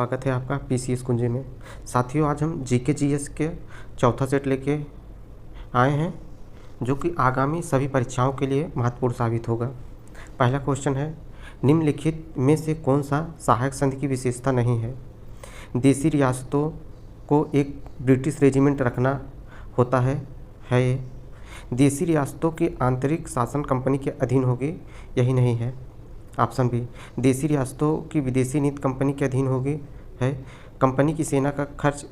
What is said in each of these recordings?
स्वागत है आपका पीसीएस कुंजी में। साथियों, आज हम जीके जीएस के चौथा सेट लेके आए हैं जो कि आगामी सभी परीक्षाओं के लिए महत्वपूर्ण साबित होगा। पहला क्वेश्चन है, निम्नलिखित में से कौन सा सहायक संधि की विशेषता नहीं है? देशी रियासतों को एक ब्रिटिश रेजिमेंट रखना होता है ये। देशी रियासतों की आंतरिक शासन कंपनी के अधीन होगी, यही नहीं है। ऑप्शन बी, देशी रियासतों की विदेशी नीति कंपनी के अधीन होगी है। कंपनी की सेना का खर्च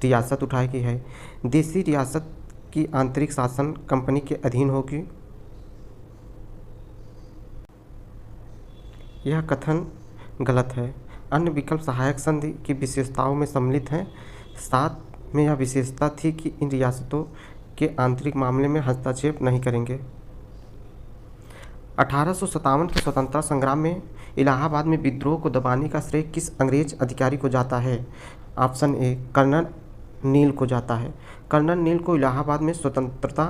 रियासत उठाएगी है। देशी रियासत की आंतरिक शासन कंपनी के अधीन होगी। यह कथन गलत है। अन्य विकल्प सहायक संधि की विशेषताओं में सम्मिलित हैं। साथ में यह विशेषता थी कि इन रियासतों के आंतरिक मामले में हस्तक्षेप नहीं करेंगे। 1857 के स्वतंत्रता संग्राम में इलाहाबाद में विद्रोह को दबाने का श्रेय किस अंग्रेज अधिकारी को जाता है? ऑप्शन ए, कर्नल नील को जाता है। कर्नल नील को इलाहाबाद में स्वतंत्रता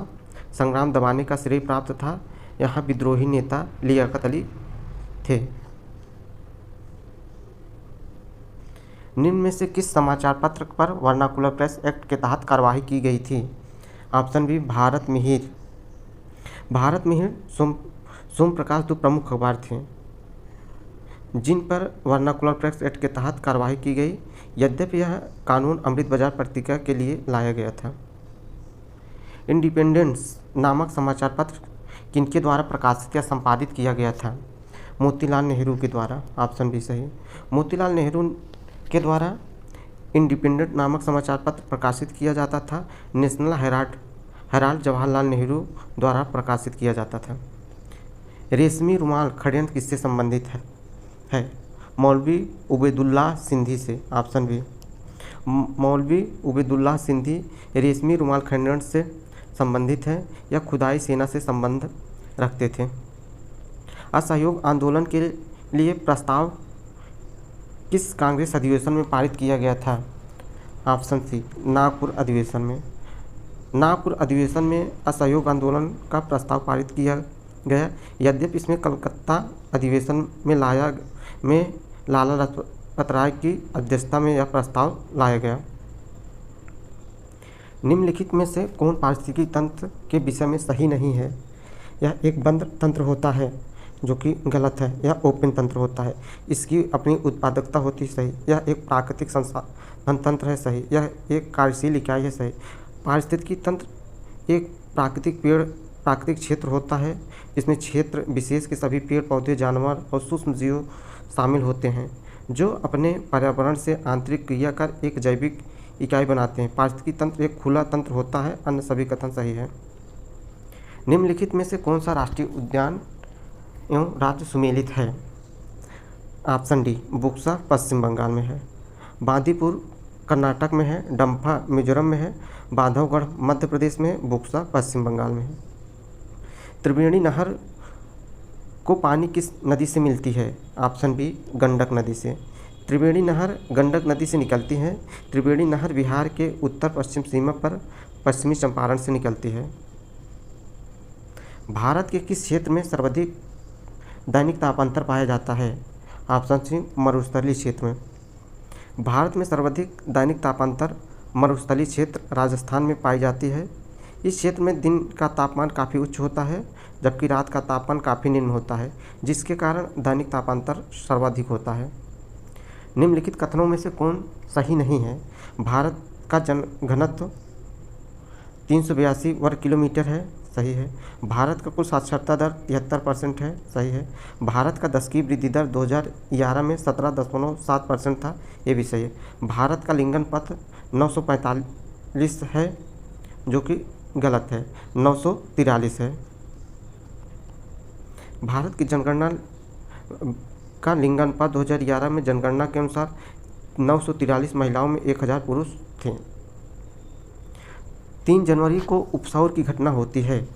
संग्राम दबाने का श्रेय प्राप्त था। यहाँ विद्रोही नेता लियाकत अली थे। निम्न में से किस समाचार पत्र पर वर्नाकुलर प्रेस एक्ट के तहत कार्रवाई की गई थी? Option B, Bharat Mihir. भारत मिहिर सोम प्रकाश दो प्रमुख अखबार थे जिन पर वर्नाकुलर प्रेस एक्ट के तहत कार्रवाई की गई। यद्यपि यह कानून अमृत बाजार पत्रिका के लिए लाया गया था। इंडिपेंडेंस नामक समाचार पत्र किनके द्वारा प्रकाशित या संपादित किया गया था? मोतीलाल नेहरू के द्वारा। ऑप्शन बी सही। मोतीलाल नेहरू के द्वारा इंडिपेंडेंट नामक समाचार पत्र प्रकाशित किया जाता था। नेशनल हेराल्ड जवाहरलाल नेहरू द्वारा प्रकाशित किया जाता था। रेशमी रुमाल षड्यंत्र किससे संबंधित है? मौलवी उबैदुल्लाह सिंधी से। ऑप्शन बी, मौलवी उबैदुल्लाह सिंधी रेशमी रुमाल षड्यंत्र से संबंधित है। यह खुदाई सेना से संबंध रखते थे। असहयोग आंदोलन के लिए प्रस्ताव किस कांग्रेस अधिवेशन में पारित किया गया था? ऑप्शन सी, नागपुर अधिवेशन में। नागपुर अधिवेशन में असहयोग आंदोलन का प्रस्ताव पारित किया गया। यद्यपि इसमें कलकत्ता अधिवेशन में लाला लाजपत राय की अध्यक्षता में यह प्रस्ताव लाया गया। निम्नलिखित में से कौन पारिस्थितिकी तंत्र के विषय में सही नहीं है? यह एक बंद तंत्र होता है, जो कि गलत है। यह ओपन तंत्र होता है, इसकी अपनी उत्पादकता होती है, सही। यह एक प्राकृतिक संसाधन तंत्र है, सही। यह एक कार्यशील इकाई है, सही। पारिस्थितिकी तंत्र एक प्राकृतिक क्षेत्र होता है। इसमें क्षेत्र विशेष के सभी पेड़ पौधे, जानवर और सूक्ष्म जीव शामिल होते हैं जो अपने पर्यावरण से आंतरिक क्रिया कर एक जैविक इकाई बनाते हैं। पारिस्थितिकी तंत्र एक खुला तंत्र होता है। अन्य सभी कथन सही है। निम्नलिखित में से कौन सा राष्ट्रीय उद्यान एवं राज्य सुमेलित है? ऑप्शन डी, बुक्सा पश्चिम बंगाल में है। बांदीपुर कर्नाटक में है। डम्फा मिजोरम में है। बांधवगढ़ मध्य प्रदेश में है। बुक्सा पश्चिम बंगाल में है। त्रिवेणी नहर को पानी किस नदी से मिलती है? ऑप्शन बी, गंडक नदी से। त्रिवेणी नहर गंडक नदी से निकलती है। त्रिवेणी नहर बिहार के उत्तर पश्चिम सीमा पर पश्चिमी चंपारण से निकलती है। भारत के किस क्षेत्र में सर्वाधिक दैनिक तापांतर पाया जाता है? ऑप्शन सी, मरुस्थलीय क्षेत्र में। भारत में सर्वाधिक दैनिक तापांतर मरुस्थलीय क्षेत्र राजस्थान में पाई जाती है। इस क्षेत्र में दिन का तापमान काफ़ी उच्च होता है, जबकि रात का तापमान काफ़ी निम्न होता है, जिसके कारण दैनिक तापांतर सर्वाधिक होता है। निम्नलिखित कथनों में से कौन सही नहीं है? भारत का जनघनत्व 382 वर्ग किलोमीटर है, सही है। भारत का कुल साक्षरता दर 73% है, सही है। भारत का 10 की वृद्धि दर 2011 में 17.7% था, ये भी सही है। भारत का लिंगानुपात 945 है, जो कि गलत है, 943 है। भारत की जनगणना का लिंगानुपात 2011 में जनगणना के अनुसार 943 महिलाओं में 1000 पुरुष थे। 3 जनवरी को उपसौर की घटना होती है।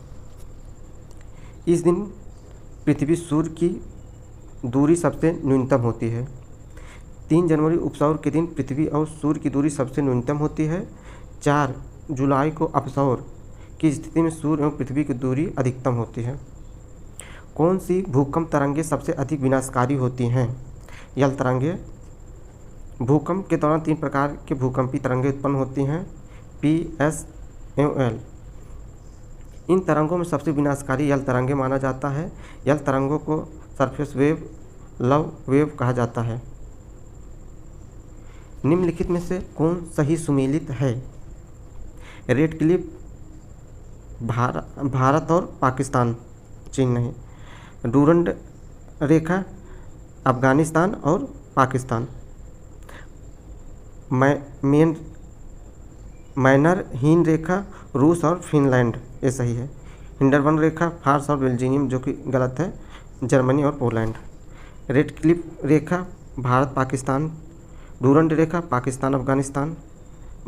इस दिन पृथ्वी सूर्य की दूरी सबसे न्यूनतम होती है। 3 जनवरी उपसौर के दिन पृथ्वी और सूर्य की दूरी सबसे न्यूनतम होती है। 4 जुलाई को अपसौर की स्थिति में सूर्य एवं पृथ्वी की दूरी अधिकतम होती है। कौन सी भूकंप तरंगें सबसे अधिक विनाशकारी होती हैं? यल तरंगें, भूकंप के दौरान 3 प्रकार के भूकंपीय तरंगें उत्पन्न होती हैं, PS एवं L। इन तरंगों में सबसे विनाशकारी यल तरंगें माना जाता है। यल तरंगों को सरफेस वेव, लव वेव कहा जाता है। निम्नलिखित में से कौन सही सुमेलित है? रेड क्लिफ भारत और पाकिस्तान, चीन नहीं। डूरंड रेखा अफगानिस्तान और पाकिस्तान। मैनर हीन रेखा रूस और फिनलैंड, ये सही है। हिंडरबर्ग रेखा फ्रांस और बेल्जियम, जो कि गलत है, जर्मनी और पोलैंड। रेड क्लिफ रेखा भारत पाकिस्तान। डूरंड रेखा पाकिस्तान अफगानिस्तान।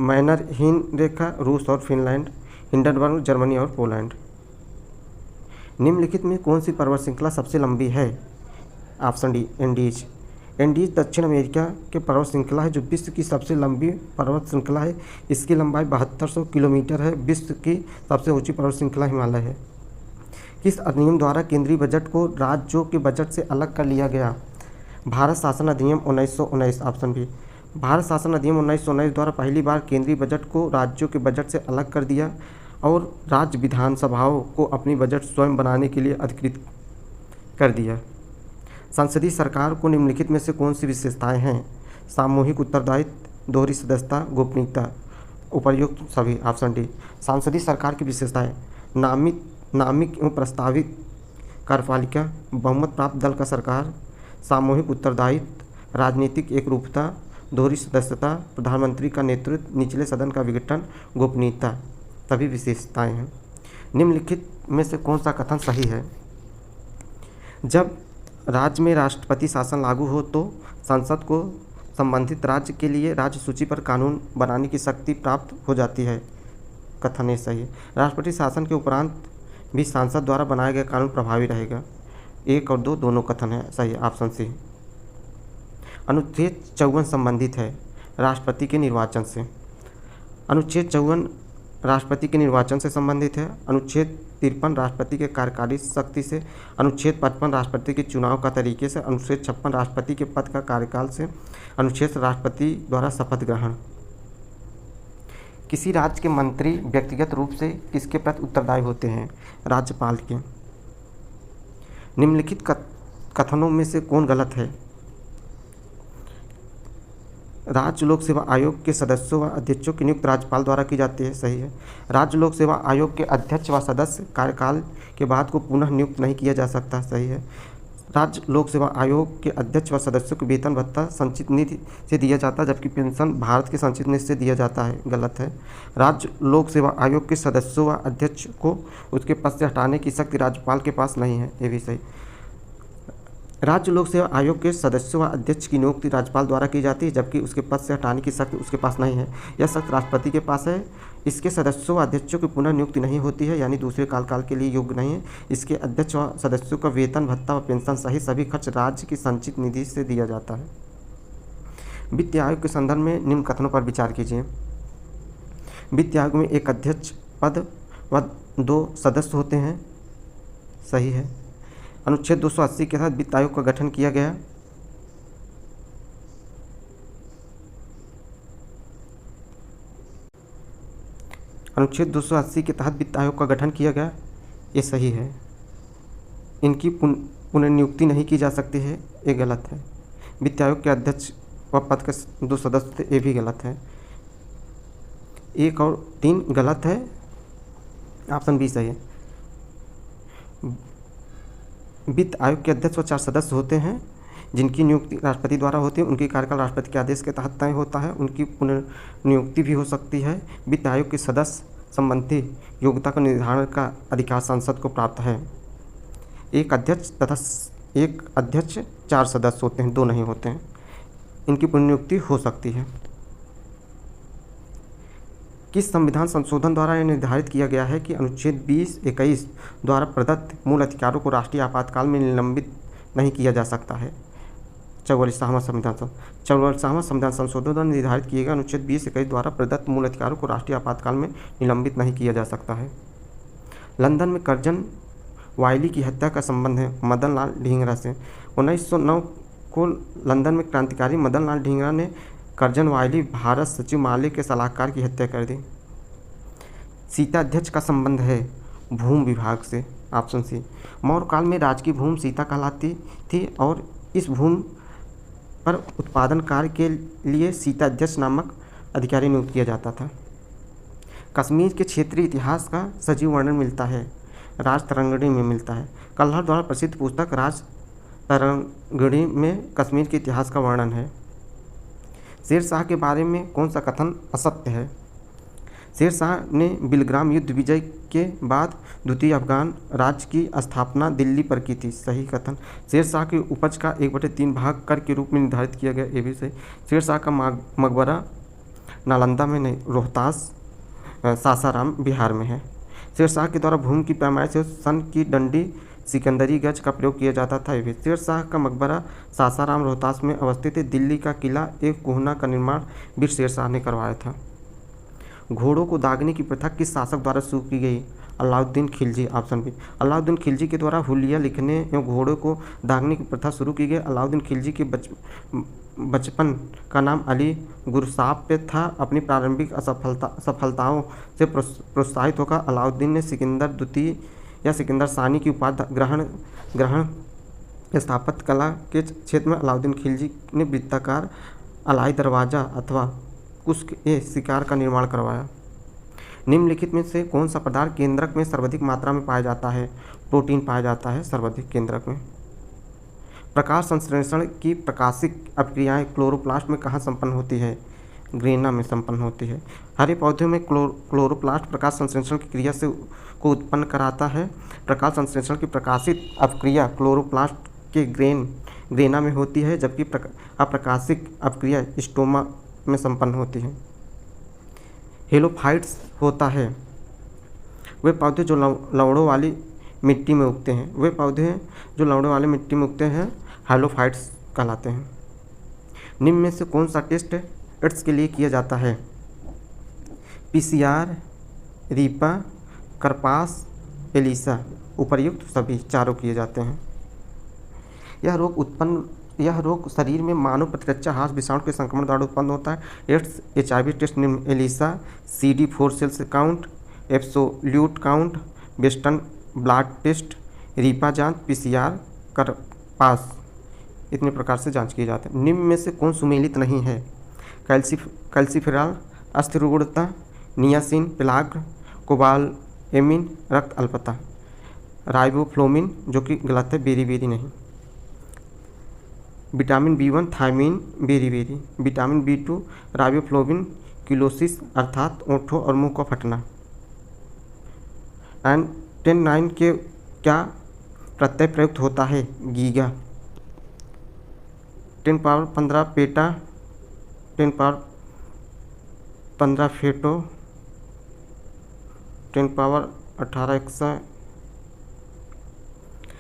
मैनर हीन रेखा रूस और फिनलैंड। हिंडरबर्ग जर्मनी और पोलैंड। निम्नलिखित में कौन सी पर्वत श्रृंखला सबसे लंबी है? Option D, Andes. एंडीज दक्षिण अमेरिका के पर्वत श्रृंखला है जो विश्व की सबसे लंबी पर्वत श्रृंखला है। इसकी लंबाई 7200 किलोमीटर है। विश्व की सबसे ऊंची पर्वत श्रृंखला हिमालय है। किस अधिनियम द्वारा केंद्रीय बजट को राज्यों के बजट से अलग कर लिया गया? भारत शासन अधिनियम 1919। Option B. भारत शासन अधिनियम 1919 द्वारा पहली बार केंद्रीय बजट को राज्यों के बजट से अलग कर दिया और राज्य विधानसभाओं को अपनी बजट स्वयं बनाने के लिए अधिकृत कर दिया। संसदीय सरकार को निम्नलिखित में से कौन सी विशेषताएं हैं? सामूहिक उत्तरदायित्व, दोहरी सदस्यता, गोपनीयता। उपर्युक्त सभी। Option D. संसदीय सरकार की विशेषताएं: नामिक एवं प्रस्तावित कार्यपालिका, बहुमत प्राप्त दल का सरकार, सामूहिक उत्तरदायित्व, राजनीतिक एकरूपता, दोहरी सदस्यता, प्रधानमंत्री का नेतृत्व, निचले सदन का विघटन, गोपनीयता। सभी विशेषताएं हैं। निम्नलिखित में से कौन सा कथन सही है? जब राज्य में राष्ट्रपति शासन लागू हो तो संसद को संबंधित राज्य के लिए राज्य सूची पर कानून बनाने की शक्ति प्राप्त हो जाती है। कथन ये सही है। राष्ट्रपति शासन के उपरांत भी सांसद द्वारा बनाया गया कानून प्रभावी रहेगा। 1 और 2 दोनों कथन है सही। Option C. अनुच्छेद 54 संबंधित है राष्ट्रपति के निर्वाचन से। अनुच्छेद 54 राष्ट्रपति के निर्वाचन से संबंधित है। अनुच्छेद 53 राष्ट्रपति के कार्यकारी शक्ति से। अनुच्छेद 55 राष्ट्रपति के चुनाव का तरीके से। अनुच्छेद 56 राष्ट्रपति के पद का कार्यकाल से। अनुच्छेद राष्ट्रपति द्वारा शपथ ग्रहण। किसी राज्य के मंत्री व्यक्तिगत रूप से किसके प्रति उत्तरदायी होते हैं? राज्यपाल के। निम्नलिखित कथनों में से कौन गलत है? राज्य लोक सेवा आयोग के सदस्यों व अध्यक्षों की नियुक्ति राज्यपाल द्वारा की जाती है। सही है। राज्य लोक सेवा आयोग के अध्यक्ष व सदस्य कार्यकाल के बाद को पुनः नियुक्त नहीं किया जा सकता। सही है। राज्य लोक सेवा आयोग के अध्यक्ष व सदस्यों को वेतन भत्ता संचित निधि से दिया जाता है, जबकि पेंशन भारत के संचित निधि से दिया जाता है। गलत है। राज्य लोक सेवा आयोग के सदस्यों व अध्यक्ष को उसके पद से हटाने की शक्ति राज्यपाल के पास नहीं है। ये भी सही। राज्य लोक सेवा आयोग के सदस्यों व अध्यक्ष की नियुक्ति राज्यपाल द्वारा की जाती है, जबकि उसके पद से हटाने की शक्ति उसके पास नहीं है। यह शक्ति राष्ट्रपति के पास है। इसके सदस्यों व अध्यक्षों की पुनः नियुक्ति नहीं होती है, यानी दूसरे काल के लिए योग्य नहीं है। इसके अध्यक्ष व सदस्यों का वेतन भत्ता व पेंशन सहित सभी खर्च राज्य की संचित निधि से दिया जाता है। वित्त आयोग के संदर्भ में निम्न कथनों पर विचार कीजिए। वित्त आयोग में एक अध्यक्ष पद व 2 सदस्य होते हैं। सही है। अनुच्छेद 280 के तहत वित्त आयोग का गठन किया गया। अनुच्छेद 280 के तहत वित्त आयोग का गठन किया गया, ये सही है। इनकी पुनर्नियुक्ति नहीं की जा सकती है, ये गलत है। वित्त आयोग के अध्यक्ष व पद के 2 सदस्य थे, ये भी गलत है। 1 और 3 गलत है। ऑप्शन बी सही है। वित्त आयोग के अध्यक्ष व 4 सदस्य होते हैं, जिनकी नियुक्ति राष्ट्रपति द्वारा होती है। उनकी कार्यकाल राष्ट्रपति के आदेश के तहत तय होता है। उनकी पुनर्नियुक्ति भी हो सकती है। वित्त आयोग के सदस्य संबंधी योग्यता का निर्धारण का अधिकार संसद को प्राप्त है। एक अध्यक्ष 4 सदस्य होते हैं, 2 नहीं होते हैं। इनकी पुनर्नियुक्ति हो सकती है। किस संविधान संशोधन द्वारा यह निर्धारित किया गया है कि अनुच्छेद 20-21 द्वारा प्रदत्त मूल अधिकारों को राष्ट्रीय आपातकाल में निलंबित नहीं किया जा सकता है? 44वां संविधान संशोधन द्वारा निर्धारित किए गए अनुच्छेद 20-21 द्वारा प्रदत्त मूल अधिकारों को राष्ट्रीय आपातकाल में निलंबित नहीं किया जा सकता है। लंदन में कर्जन वाइली की हत्या का संबंध है मदन लाल ढींगरा से। 1909 को लंदन में क्रांतिकारी मदन लाल ढींगरा ने कर्जन वायली भारत सचिव माले के सलाहकार की हत्या कर दी। सीता अध्यक्ष का संबंध है भूमि विभाग से, ऑप्शन सी। मौर्य काल में राजकीय भूमि सीता कहलाती थी और इस भूमि पर उत्पादन कार्य के लिए सीता अध्यक्ष नामक अधिकारी नियुक्त किया जाता था। कश्मीर के क्षेत्रीय इतिहास का सजीव वर्णन मिलता है राज तरंगिणी में मिलता है। कल्हर द्वारा प्रसिद्ध पुस्तक राज तरंगिणी में कश्मीर के इतिहास का वर्णन है। शेर शाह के बारे में कौन सा कथन असत्य है? शेर शाह ने बिलग्राम युद्ध विजय के बाद द्वितीय अफगान राज्य की स्थापना दिल्ली पर की थी, सही कथन। शेर शाह की उपज का 1/3 भाग कर के रूप में निर्धारित किया गया, ये भी सही। शेर शाह का मकबरा नालंदा में नहीं, रोहतास सासाराम बिहार में है। शेर शाह के द्वारा भूमि की पैमाइश से सन की डंडी सिकंदरी गज का प्रयोग किया जाता था। ये भी शेर शाह का मकबरा सासाराम रोहतास में अवस्थित है। दिल्ली का किला एक कोहना का निर्माण वीर शेर शाह ने करवाया था। घोड़ों को दागने की प्रथा किस शासक द्वारा शुरू की गई? Alauddin Khilji, option B. अलाउद्दीन खिलजी के द्वारा हुलिया लिखने एवं घोड़ों को दागने की प्रथा शुरू की गई। अलाउद्दीन खिलजी के बचपन का नाम अली गुरसाप पे था। अपनी प्रारंभिक सफलताओं से प्रोत्साहित होकर अलाउद्दीन ने सिकंदर द्वितीय या सिकंदर सानी की उपाधि ग्रहण स्थापत्य कला के क्षेत्र में अलाउद्दीन खिलजी ने वृत्ताकार अलाई दरवाज़ा अथवा कुश्क ए शिकार का निर्माण करवाया। निम्नलिखित में से कौन सा पदार्थ केंद्रक में सर्वाधिक मात्रा में पाया जाता है? प्रोटीन पाया जाता है सर्वाधिक केंद्रक में। प्रकाश संश्लेषण की प्रकाशिक अभिक्रियाएं क्लोरोप्लास्ट में कहाँ संपन्न होती है? ग्रेना में संपन्न होती है। हरे पौधे में क्लोरोप्लास्ट प्रकाश संश्लेषण की क्रिया से को उत्पन्न कराता है। प्रकाश संश्लेषण की प्रकाशित अभिक्रिया क्लोरोप्लास्ट के ग्रेना में होती है, जबकि अप्रकाशिक अभिक्रिया स्टोमा में संपन्न होती है। हेलोफाइट्स होता है वे पौधे जो लवणों वाली मिट्टी में उगते हैं। वे पौधे जो लवणों वाली मिट्टी में उगते हैं हेलोफाइट्स कहलाते हैं। निम्न में से कौन सा टेस्ट एड्स के लिए किया जाता है? PCR, रीपा, करपास, एलिसा। उपर्युक्त सभी चारों किए जाते हैं। यह रोग शरीर में मानव प्रतिरक्षा हास विषाणु के संक्रमण द्वारा उत्पन्न होता है। एड्स HIV टेस्ट निम्न: ELISA, CD4 cells count, absolute count, western blot test, RIPA जांच, PCR, करपास। इतने प्रकार से जांच किए जाते हैं। निम्न में से कौन सुमेलित नहीं है? कैल्सिफेरॉल, अस्थिरुग्णता, नियासिन, पेलाग्र, कोबालएमिन, रक्त अल्पता, राइबोफ्लोविन, जो कि गलत है, बेरी नहीं। विटामिन B1, थायमीन, बेरी। विटामिन B2, राइबोफ्लोविन, किलोसिस अर्थात ओंठों और मुंह का फटना। एंड 10-9 के क्या प्रत्यय प्रयुक्त होता है? Giga. 10^15 peta, 10^15 femto, 10^18 exa.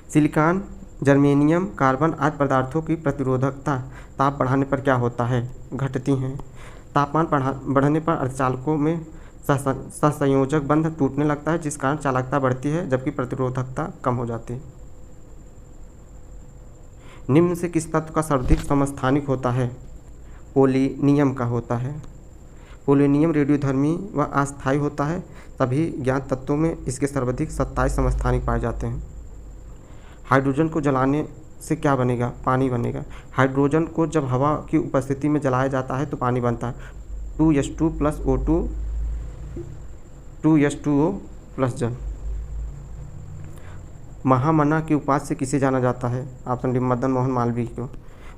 Silicon, germanium, carbon आदि पदार्थों की प्रतिरोधकता ताप बढ़ाने पर क्या होता है? घटती हैं। तापमान बढ़ने पर अर्धचालकों में सहसंयोजक बंध टूटने लगता है, जिस कारण चालकता बढ़ती है जबकि प्रतिरोधकता कम हो जाती है। निम्न से किस तत्व का सर्वाधिक समस्थानिक होता है? पोलिनियम का होता है। पोलिनियम रेडियोधर्मी व अस्थायी होता है। सभी ज्ञात तत्वों में इसके सर्वाधिक 27 समस्थानिक पाए जाते हैं। हाइड्रोजन को जलाने से क्या बनेगा? पानी बनेगा। हाइड्रोजन को जब हवा की उपस्थिति में जलाया जाता है तो पानी बनता है। 2H2 + O2, 2H2O + जल। महामना की उपाधि से किसे जाना जाता है? ऑप्शन डी, मदन मोहन मालवीय को।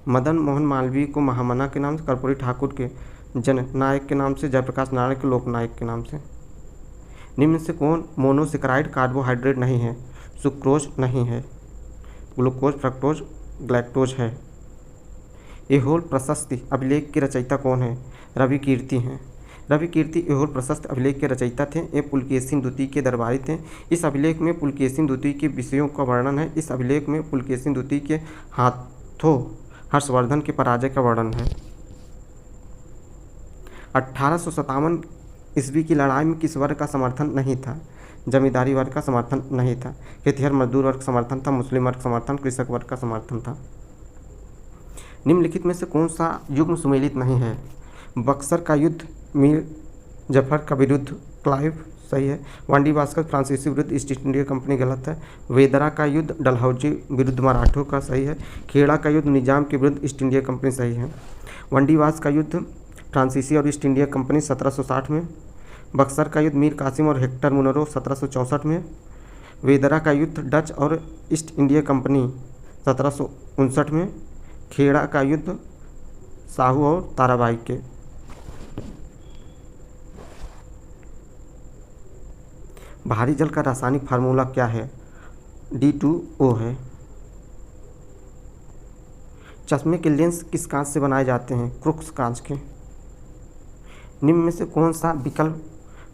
मदन मोहन मालवीय को महामना के नाम से, कर्पूरी ठाकुर के जननायक के नाम से, जयप्रकाश नारायण के लोकनायक के नाम से। निम्न से कौन मोनोसेकेराइड कार्बोहाइड्रेट नहीं है? सुक्रोज नहीं है, ग्लूकोज, फ्रक्टोज, ग्लैक्टोज है। एहोल प्रशस्ति अभिलेख के रचयिता कौन है? रवि कीर्ति हैं। रवि कीर्ति एहोल प्रशस्ति अभिलेख के रचयिता थे। ये पुलकेशिन द्वितीय के दरबारी थे। इस अभिलेख में पुलकेशिन द्वितीय के विषयों का वर्णन है। इस अभिलेख में पुलकेशिन द्वितीय के हाथों हर्षवर्धन के पराजय का वर्णन है। 1857 ईस्वी की लड़ाई में किस वर्ग का समर्थन नहीं था? जमींदारी वर्ग का समर्थन नहीं था। खेतिहर मजदूर वर्ग समर्थन था। मुस्लिम वर्ग समर्थन, कृषक वर्ग का समर्थन था। निम्नलिखित में से कौन सा युग्म सुमेलित नहीं है? बक्सर का युद्ध मीर जफर का विरुद्ध क्लाइव, सही है। वांडी भास्कर फ्रांसीसी विरुद्ध ईस्ट इंडिया कंपनी, गलत है। वेदरा का युद्ध डलहौजी विरुद्ध मराठों का, सही है। खेड़ा का युद्ध निजाम के विरुद्ध ईस्ट इंडिया कंपनी, सही है। वंडीवास का युद्ध फ्रांसीसी और ईस्ट इंडिया कंपनी 1760 में। बक्सर का युद्ध मीर कासिम और हेक्टर मुनरो 1764 में। वेदरा का युद्ध डच और ईस्ट इंडिया कंपनी 1759 में। खेड़ा का युद्ध साहू और ताराबाई के। भारी जल का रासायनिक फार्मूला क्या है? D2O है। चश्मे के लेंस किस कांच से बनाए जाते हैं? क्रुक्स कांच के। निम्न में से कौन सा विकल्प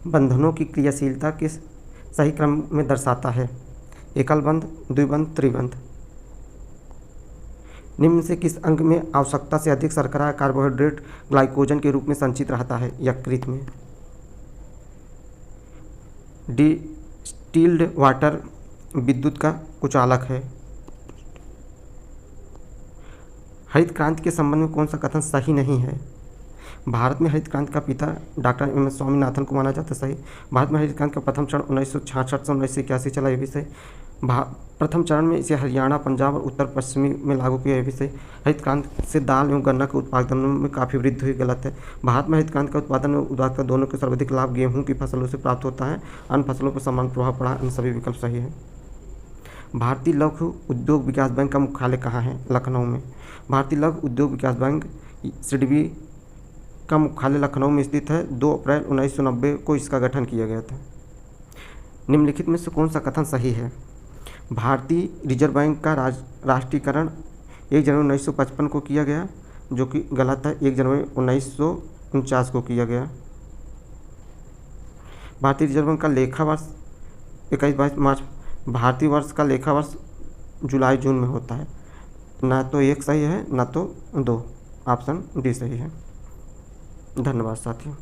बंधनों की क्रियाशीलता के सही क्रम में दर्शाता है? एकल बंध, द्विबंध, त्रिबंध। निम्न में से किस अंग में आवश्यकता से अधिक शर्करा कार्बोहाइड्रेट ग्लाइकोजन के रूप में संचित रहता है? यकृत में। डिस्टिल्ड वाटर विद्युत का कुचालक है। हरित क्रांति के संबंध में कौन सा कथन सही नहीं है? भारत में हरित क्रांति का पिता डॉक्टर एम.एस. स्वामीनाथन को माना जाता है, सही। भारत में हरित क्रांति का प्रथम चरण 1966 से 1981 चला, ये भी सही। प्रथम चरण में इसे हरियाणा, पंजाब और उत्तर पश्चिमी में लागू किया, ये भी सही। हरित क्रांति से दाल एवं गन्ना के उत्पादन में काफ़ी वृद्धि हुई, गलत है। भारत में हरित क्रांति का उत्पादन और उत्पादकता दोनों के सर्वाधिक लाभ गेहूँ की फसलों से प्राप्त होता है। अन्य फसलों पर समान प्रभाव पड़ा, इन सभी विकल्प सही है। भारतीय लघु उद्योग विकास बैंक का मुख्यालय कहाँ है? लखनऊ में। भारतीय लघु उद्योग विकास बैंक सिडबी का मुख्यालय लखनऊ में स्थित है। 2 अप्रैल 1990 को इसका गठन किया गया था। निम्नलिखित में से कौन सा कथन सही है? भारतीय रिजर्व बैंक का राष्ट्रीयकरण 1 जनवरी 1955 को किया गया, जो कि गलत है। 1 जनवरी 1949 को किया गया। भारतीय रिजर्व बैंक का लेखा वर्ष 21-22 मार्च। भारतीय वर्ष का लेखा वर्ष जुलाई जून में होता है। ना तो 1 सही है, ना तो 2। ऑप्शन डी सही है। धन्यवाद साथियों।